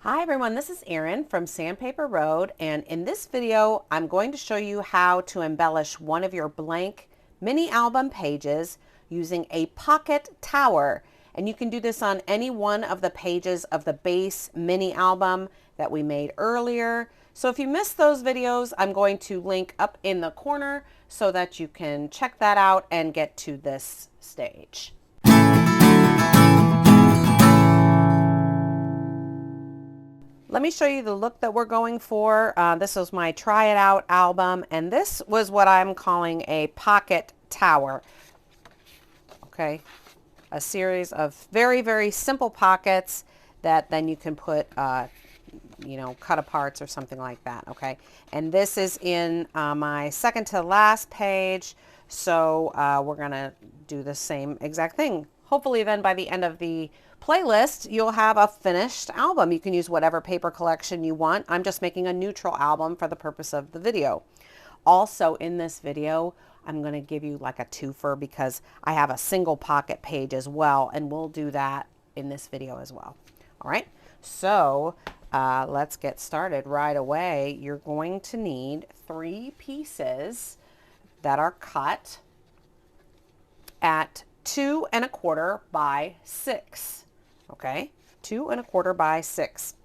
Hi everyone, this is Erin from Sandpaper Road, and in this video I'm going to show you how to embellish one of your blank mini album pages using a pocket tower. And you can do this on any one of the pages of the base mini album that we made earlier. So if you missed those videos, I'm going to link up in the corner so that you can check that out and get to this stage. Let me show you the look that we're going for. This was my Try It Out album, and this was what I'm calling a pocket tower. Okay, a series of very, very simple pockets that then you can put, cut aparts or something like that. Okay, and this is in my second to last page, so we're gonna do the same exact thing. Hopefully then by the end of the playlist, you'll have a finished album. You can use whatever paper collection you want. I'm just making a neutral album for the purpose of the video. Also in this video, I'm going to give you like a twofer because I have a single pocket page as well, and we'll do that in this video as well. All right, so let's get started right away. You're going to need 3 pieces that are cut at 2 1/4 by 6. Okay, 2 1/4 by 6.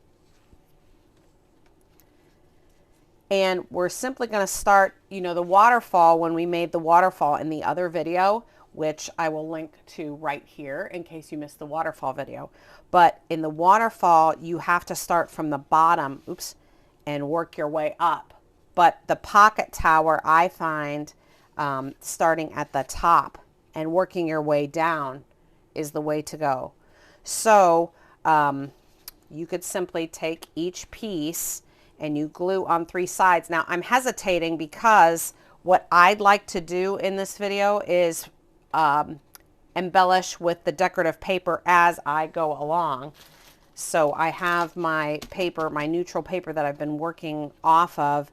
And we're simply going to start, the waterfall when we made the waterfall in the other video, which I will link to right here in case you missed the waterfall video. But in the waterfall, you have to start from the bottom, and work your way up. But the pocket tower, I find, starting at the top and working your way down is the way to go. So you could simply take each piece and you glue on 3 sides. Now I'm hesitating because what I'd like to do in this video is embellish with the decorative paper as I go along. So I have my paper, my neutral paper that I've been working off of,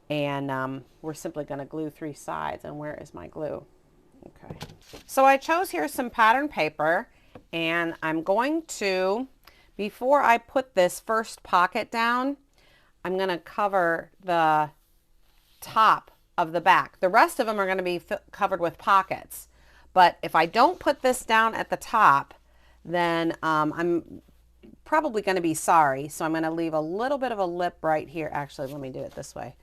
and we're simply going to glue 3 sides. And where is my glue? Okay, so I chose here some pattern paper, and I'm going to, before I put this first pocket down, I'm going to cover the top of the back. The rest of them are going to be covered with pockets. But if I don't put this down at the top, then I'm probably going to be sorry. So I'm going to leave a little bit of a lip right here. Actually, let me do it this way.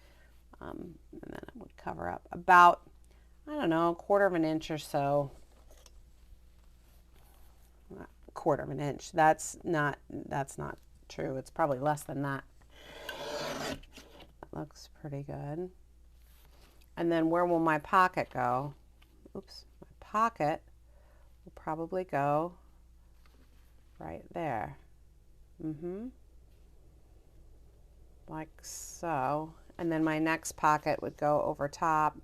And then I would cover up about, I don't know, 1/4 inch or so. 1/4 inch. That's not true. It's probably less than that. That looks pretty good. And then where will my pocket go? My pocket will probably go right there. Like so. And then my next pocket would go over top,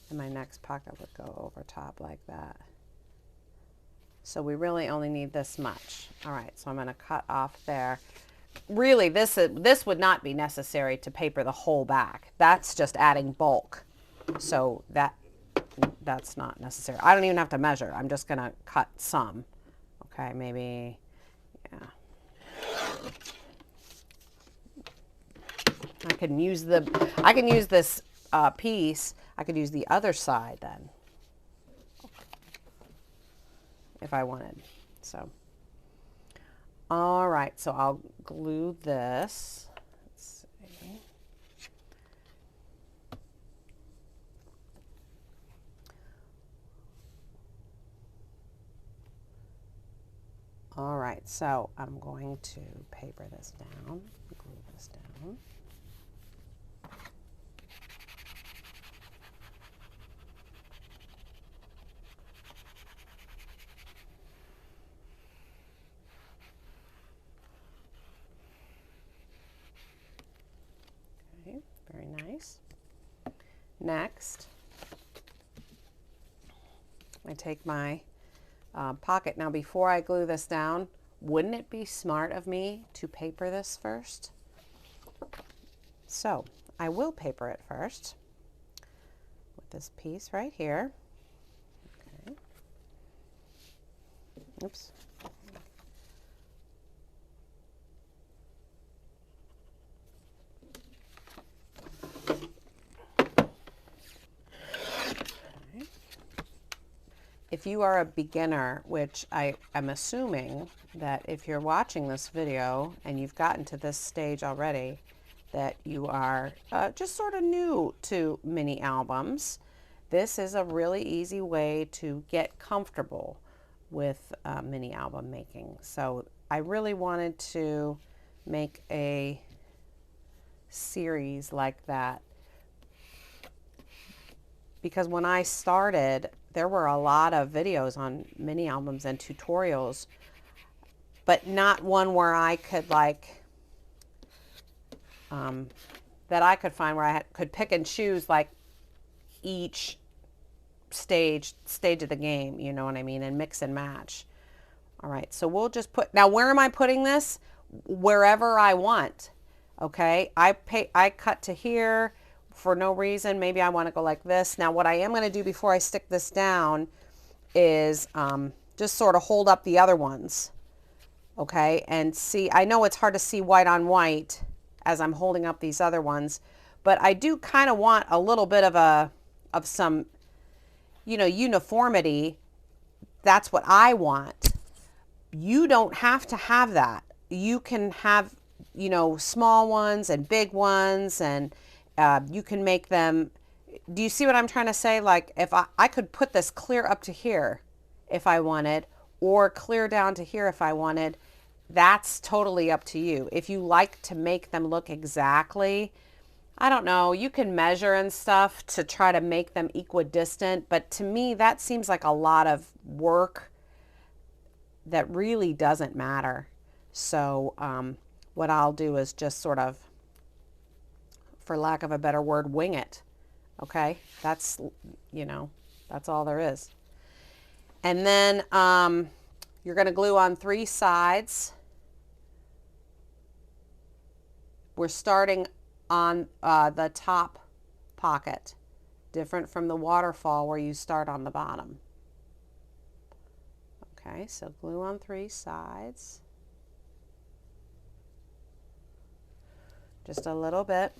and my next pocket would go over top like that. So we really only need this much. All right, so I'm going to cut off there. Really, this would not be necessary to paper the whole back. That's just adding bulk. So that's not necessary. I don't even have to measure. I'm just going to cut some. Okay, maybe, yeah. I can use this piece. I could use the other side then, if I wanted. So, all right, so I'll glue this. Let's see. All right, so I'm going to paper this down, glue this down. Very nice. Next, I take my pocket. Now before I glue this down, wouldn't it be smart of me to paper this first? So I will paper it first with this piece right here. Okay. Oops. if you are a beginner, which I am assuming that if you're watching this video and you've gotten to this stage already, that you are just sort of new to mini albums, this is a really easy way to get comfortable with mini album making. So I really wanted to make a series like that, because when I started, there were a lot of videos on mini albums and tutorials, but not one where I could like, that I could find where I could pick and choose like each stage of the game, you know what I mean, and mix and match. All right, so we'll just put, now where am I putting this? Wherever I want. Okay, I cut to here for no reason. Maybe I want to go like this. Now what I am going to do before I stick this down is just sort of hold up the other ones. Okay, and see, I know it's hard to see white on white as I'm holding up these other ones, but I do kind of want a little bit of some, you know, uniformity. That's what I want. You don't have to have that. You can have, you know, small ones and big ones, and you can make them. Do you see what I'm trying to say? Like if I could put this clear up to here if I wanted, or clear down to here if I wanted. That's totally up to you. If you like to make them look exactly, I don't know, you can measure and stuff to try to make them equidistant, but to me that seems like a lot of work that really doesn't matter. So what I'll do is just sort of, for lack of a better word, wing it. Okay, that's, you know, that's all there is. And then you're going to glue on 3 sides. We're starting on the top pocket, different from the waterfall where you start on the bottom. Okay, so glue on 3 sides. Just a little bit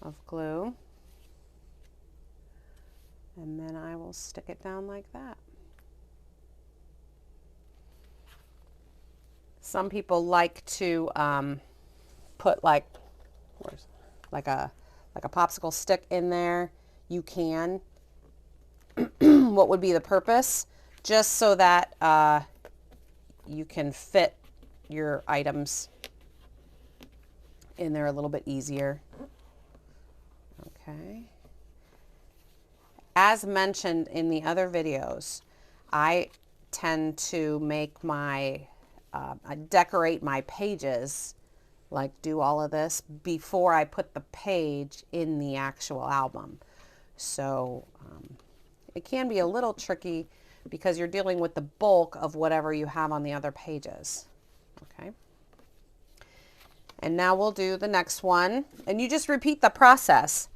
of glue. And then I will stick it down like that. Some people like to put like a popsicle stick in there. You can. What would be the purpose? Just so that you can fit your items in there a little bit easier. Okay. As mentioned in the other videos, I tend to make my I decorate my pages, like do all of this before I put the page in the actual album. So it can be a little tricky because you're dealing with the bulk of whatever you have on the other pages. Okay. And now we'll do the next one, and you just repeat the process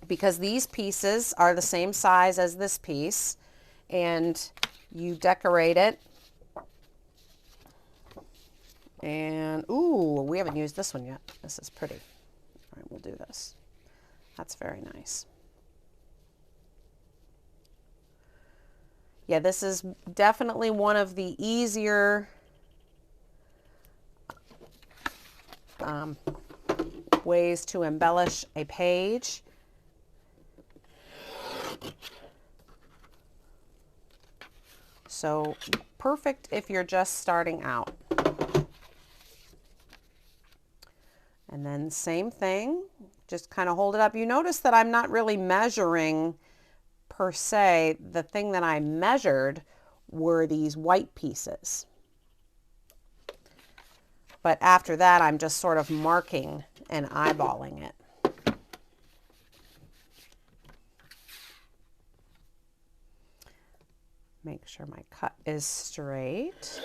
because these pieces are the same size as this piece, and you decorate it. And, ooh, we haven't used this one yet. This is pretty. All right, we'll do this. That's very nice. Yeah, this is definitely one of the easier ways to embellish a page. So, perfect if you're just starting out. And then same thing, just kind of hold it up. You notice that I'm not really measuring per se. The thing that I measured were these white pieces. But after that, I'm just sort of marking and eyeballing it. Make sure my cut is straight.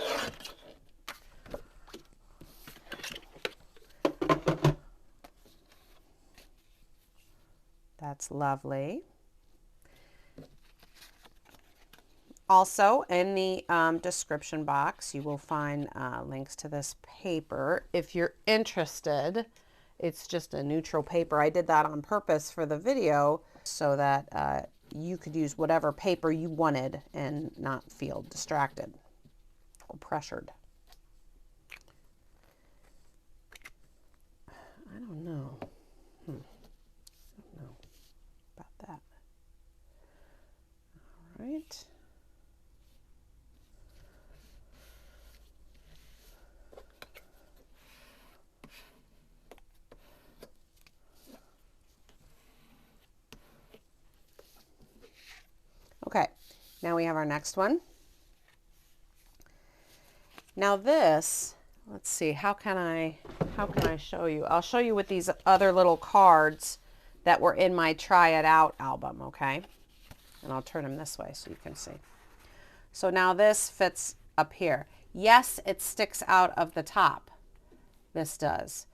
That's lovely. Also, in the description box, you will find links to this paper if you're interested. It's just a neutral paper. I did that on purpose for the video so that you could use whatever paper you wanted and not feel distracted or pressured. I don't know. I don't know about that. All right. Okay, now we have our next one. Now this, let's see, how can I show you? I'll show you with these other little cards that were in my Try It Out album, okay? And I'll turn them this way so you can see. So now this fits up here. Yes, it sticks out of the top. This does.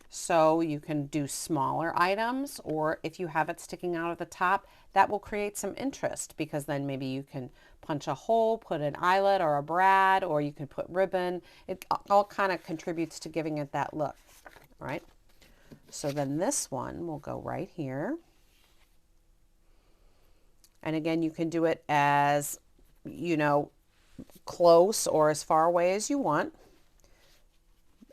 So you can do smaller items, or if you have it sticking out of the top, that will create some interest, because then maybe you can punch a hole, put an eyelet or a brad, or you can put ribbon. It all kind of contributes to giving it that look, right? So then this one will go right here. And again, you can do it as, you know, close or as far away as you want.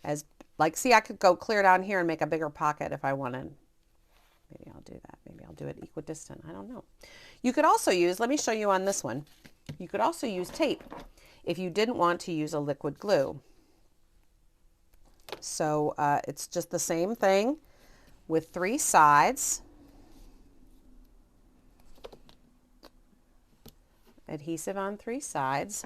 As like, see, I could go clear down here and make a bigger pocket if I wanted. Maybe I'll do that. Maybe I'll do it equidistant. I don't know. You could also use, let me show you on this one. You could also use tape if you didn't want to use a liquid glue. So it's just the same thing with 3 sides. Adhesive on 3 sides.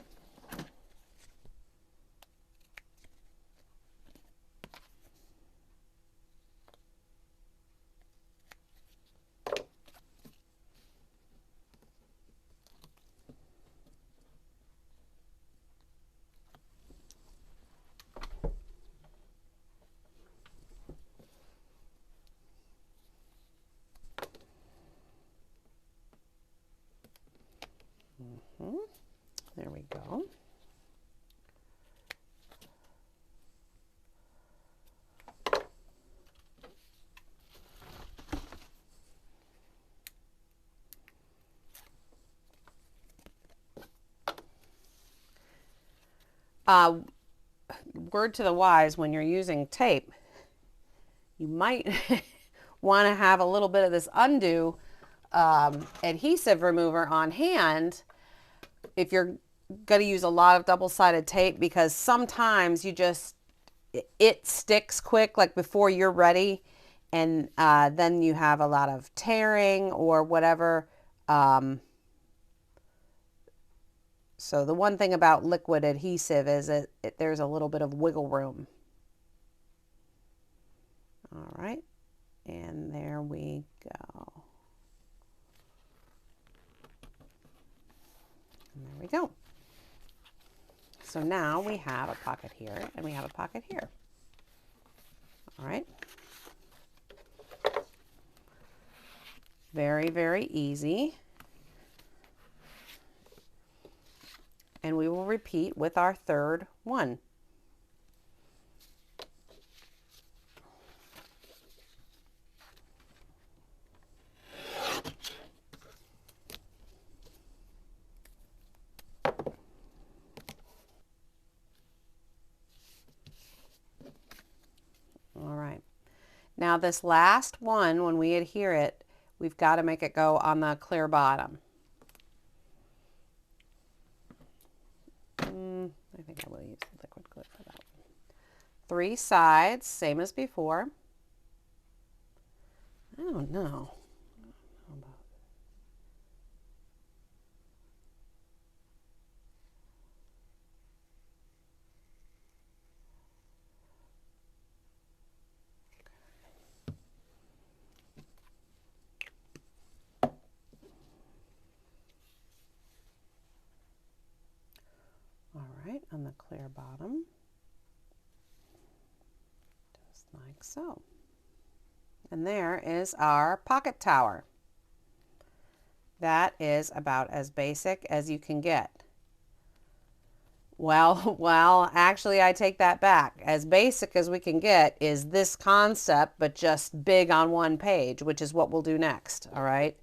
There we go. Word to the wise, when you're using tape, you might want to have a little bit of this undo adhesive remover on hand if you're going to use a lot of double-sided tape, because sometimes it sticks quick, like before you're ready, and then you have a lot of tearing or whatever. So the one thing about liquid adhesive is there's a little bit of wiggle room. All right, and there we go. And there we go. So now we have a pocket here and we have a pocket here. All right. Very, very easy. And we will repeat with our third one. All right. Now this last one, when we adhere it, we've got to make it go on the clear bottom. I think I will use the liquid glue for that one. 3 sides, same as before. I don't know. On the clear bottom, just like so. And there is our pocket tower. That is about as basic as you can get. Well, actually I take that back. As basic as we can get is this concept, but just big on one page, which is what we'll do next, all right?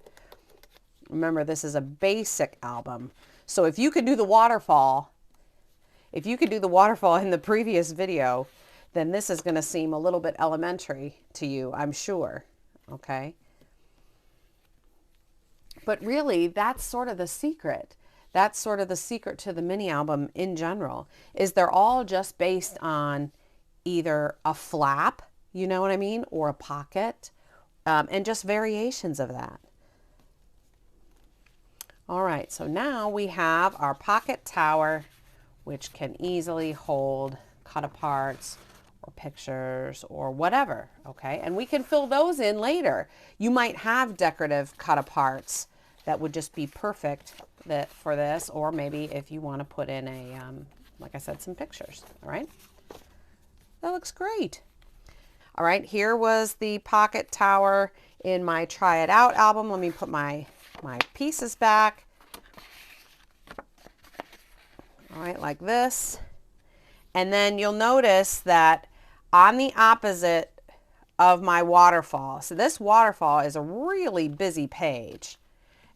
Remember, this is a basic album. So if you could do the waterfall, in the previous video, then this is going to seem a little bit elementary to you, I'm sure. Okay. But really, that's sort of the secret. That's sort of the secret to the mini album in general, is they're all just based on either a flap, you know what I mean, or a pocket, and just variations of that. All right, so now we have our pocket tower, which can easily hold cut aparts or pictures or whatever, okay? And we can fill those in later. You might have decorative cut aparts that would just be perfect for this, or maybe if you want to put in a, like I said, some pictures, all right? That looks great. All right, here was the pocket tower in my Try It Out album. Let me put my pieces back. All right, like this. And then you'll notice that on the opposite of my waterfall, so this waterfall is a really busy page.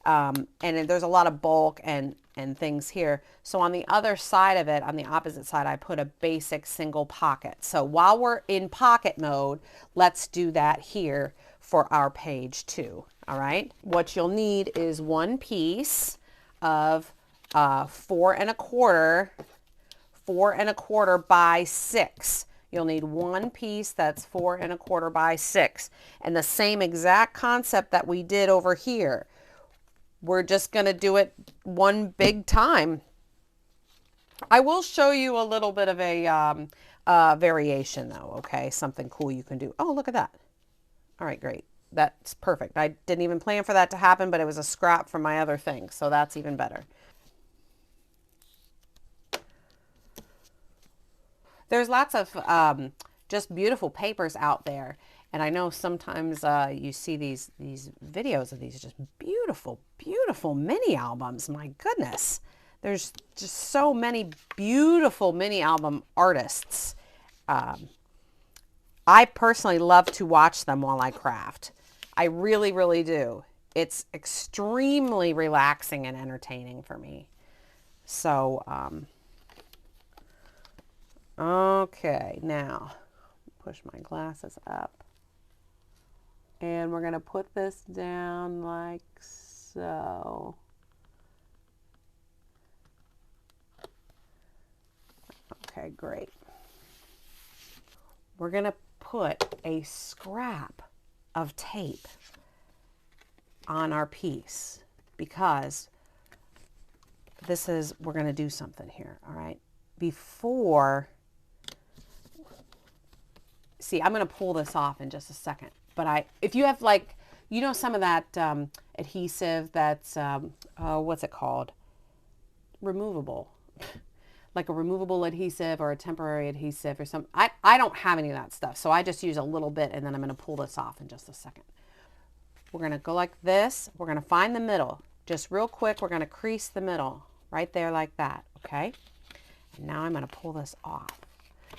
And there's a lot of bulk and things here. So on the other side of it, on the opposite side, I put a basic single pocket. So while we're in pocket mode, let's do that here for our page 2. All right. What you'll need is one piece of 4 1/4 by 6. You'll need one piece that's 4 1/4 by 6. And the same exact concept that we did over here. We're just going to do it one big time. I will show you a little bit of a variation though, okay? Something cool you can do. Oh, look at that. All right, great. That's perfect. I didn't even plan for that to happen, but it was a scrap from my other thing, so that's even better. There's lots of just beautiful papers out there. And I know sometimes you see these videos of these just beautiful, beautiful mini albums. My goodness. There's just so many beautiful mini album artists. I personally love to watch them while I craft. I really, really do. It's extremely relaxing and entertaining for me. So, okay, now push my glasses up. And we're going to put this down like so. Okay, great. We're going to put a scrap of tape on our piece because we're going to do something here, all right? See, I'm going to pull this off in just a second. But if you have like, you know, some of that adhesive that's, what's it called? Removable. Like a removable adhesive or a temporary adhesive or something. I don't have any of that stuff. So I just use a little bit and then I'm going to pull this off in just a second. We're going to go like this. We're going to find the middle. Just real quick, we're going to crease the middle right there like that. Okay. And now I'm going to pull this off.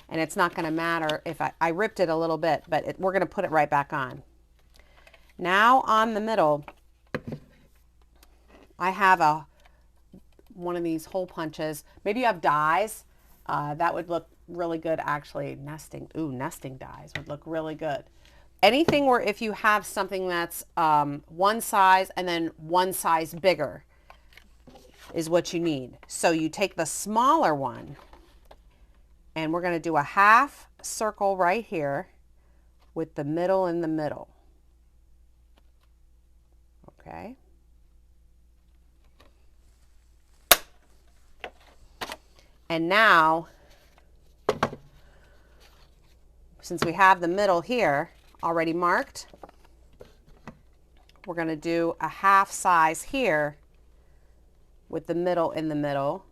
And it's not going to matter if I ripped it a little bit, but we're going to put it right back on. Now on the middle, I have one of these hole punches. Maybe you have dies. That would look really good actually. Nesting dies would look really good. Anything where if you have something that's one size and then one size bigger is what you need. So you take the smaller one, and we're going to do a half circle right here with the middle in the middle. Okay. And now, since we have the middle here already marked, we're going to do a half size here with the middle in the middle.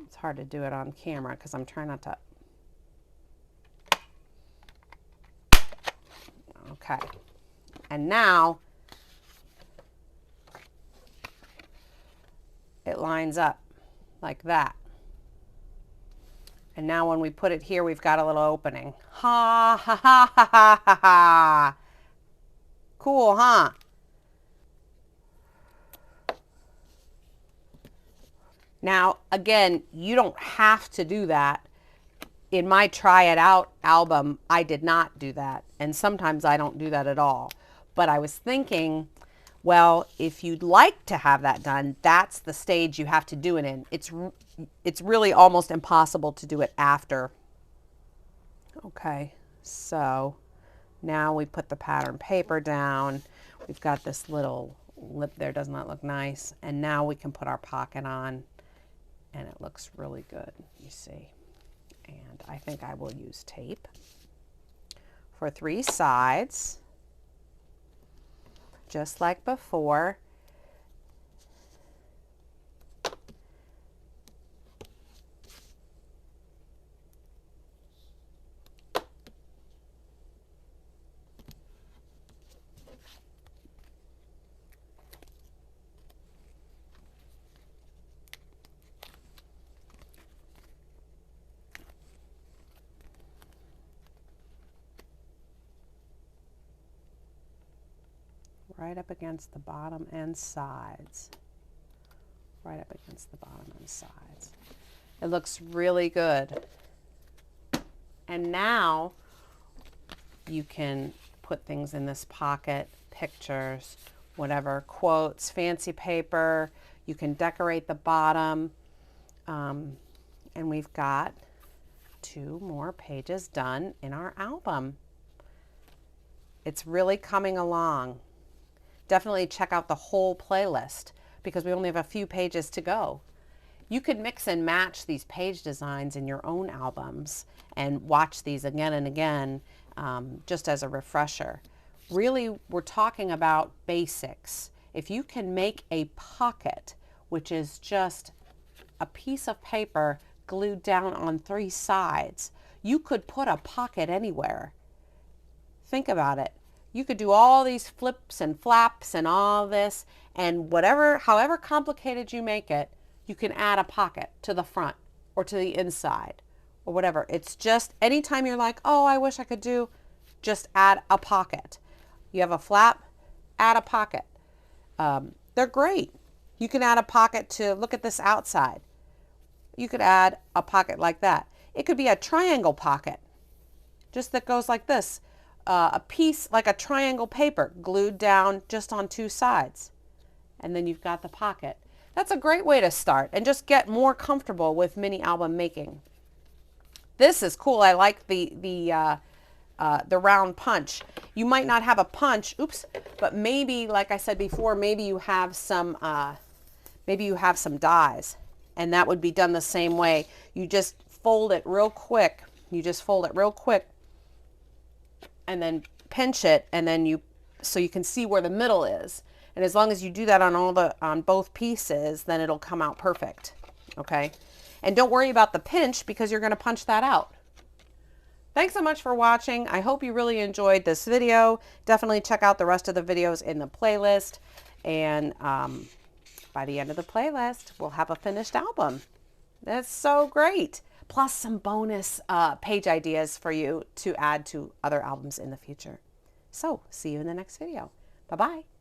It's hard to do it on camera because I'm trying not to. Okay. And now it lines up like that. And now when we put it here, we've got a little opening. Ha ha ha ha ha ha ha. Cool, huh? Now, again, you don't have to do that. In my Try It Out album, I did not do that. And sometimes I don't do that at all. But I was thinking, well, if you'd like to have that done, that's the stage you have to do it in. It's really almost impossible to do it after. Okay, so now we put the pattern paper down. We've got this little lip there, does not look nice. And now we can put our pocket on, and it looks really good, you see. And I think I will use tape for 3 sides, just like before. Right up against the bottom and sides. Right up against the bottom and sides. It looks really good. And now you can put things in this pocket, pictures, whatever, quotes, fancy paper. You can decorate the bottom. And we've got 2 more pages done in our album. It's really coming along. Definitely check out the whole playlist because we only have a few pages to go. You could mix and match these page designs in your own albums and watch these again and again just as a refresher. Really, we're talking about basics. If you can make a pocket, which is just a piece of paper glued down on 3 sides, you could put a pocket anywhere. Think about it. You could do all these flips and flaps and all this, and however complicated you make it, you can add a pocket to the front or to the inside or whatever. It's just anytime you're like, oh, I wish I could do, just add a pocket. You have a flap, add a pocket. They're great. You can add a pocket to, look at this outside. You could add a pocket like that. It could be a triangle pocket, just that goes like this. A piece like a triangle paper glued down just on 2 sides. And then you've got the pocket. That's a great way to start and just get more comfortable with mini album making. This is cool. I like the round punch. You might not have a punch, oops, but maybe, like I said before, maybe you have some dies, and that would be done the same way. You just fold it real quick. And then pinch it, and then so you can see where the middle is. And as long as you do that on both pieces, then it'll come out perfect. Okay? And don't worry about the pinch because you're going to punch that out. Thanks so much for watching. I hope you really enjoyed this video. Definitely check out the rest of the videos in the playlist. And by the end of the playlist, we'll have a finished album. That's so great. Plus some bonus page ideas for you to add to other albums in the future. So, see you in the next video. Bye-bye.